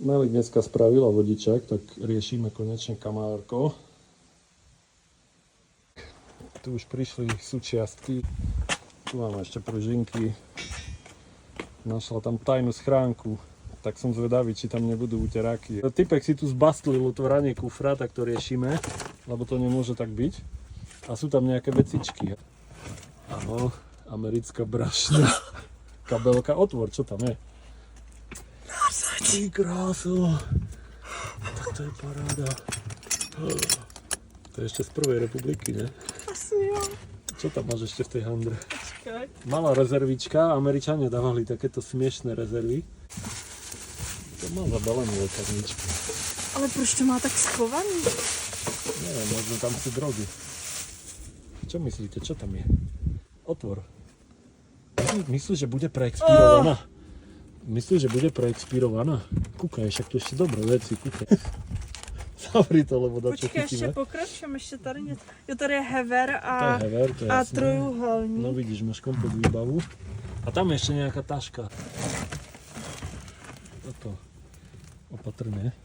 Meli dneska spravila vodičak, tak riešime konečne kamárko. Tu už prišli súčiastky. Tu máme ešte pružinky. Našla tam tajnú schránku. Tak som zvedavý, či tam nebudú uteráky. Typek si tu zbastlil otvoranie kufra, tak to riešime, lebo to nemôže tak byť. A sú tam nejaké vecičky. Áno, americká brašňa. Kabelka, otvor, čo tam je? Ty kráso. Tak to je paráda. To je ešte z prvej republiky, ne? Asi jo. Čo tam máš ešte v tej handre? Počkaj. Malá rezervička, Američania dávali takéto smiešné rezervy. To má zabalené lekárničku. Ale proč to má tak schovaný? Neviem, možno tam sú drogy. Čo myslíte, čo tam je? Otvor. Myslíš, že bude preexpirovaná? Myslíš, že bude preexpirovaná? Kúkaj, však to ešte dobré veci, kúkaj. Zavri to, lebo dačo Počkej, ještě chytíme. pokračujeme, ještě tady něco. Jo, tady je hever To je a, hever, to je a jasné. trojuhelník. No vidíš, máš komplet výbavu. A tam je ešte nejaká taška. Toto. Opatrne.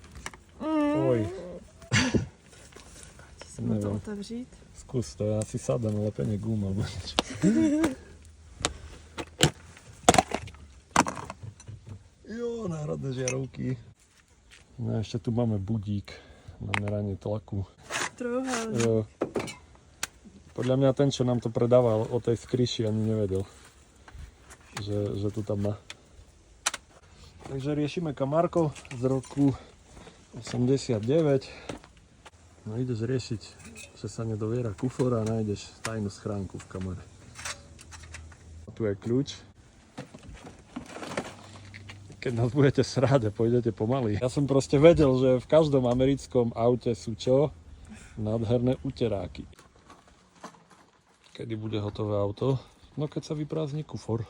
Oj. Se má to Nevím. otevřít. Skús to, ja si sadám, ale pene gum alebo niečo. Jo, národné žiarovky. No a ešte tu máme budík na meranie tlaku. Trojuhelník. Jo. Podľa mňa ten, čo nám to predával o tej skryši, ani nevedel, že tu tam má. Takže riešime kamárko z roku 89. No ideš riešiť, že sa nedoviera kufor a nájdeš tajnú schránku v kamere. A tu je kľúč. Keď nás budete sráť a pôjdete pomaly. Ja som proste vedel, že v každom americkom aute sú čo? Nádherné uteráky. Kedy bude hotové auto? No keď sa vyprázdni kufor.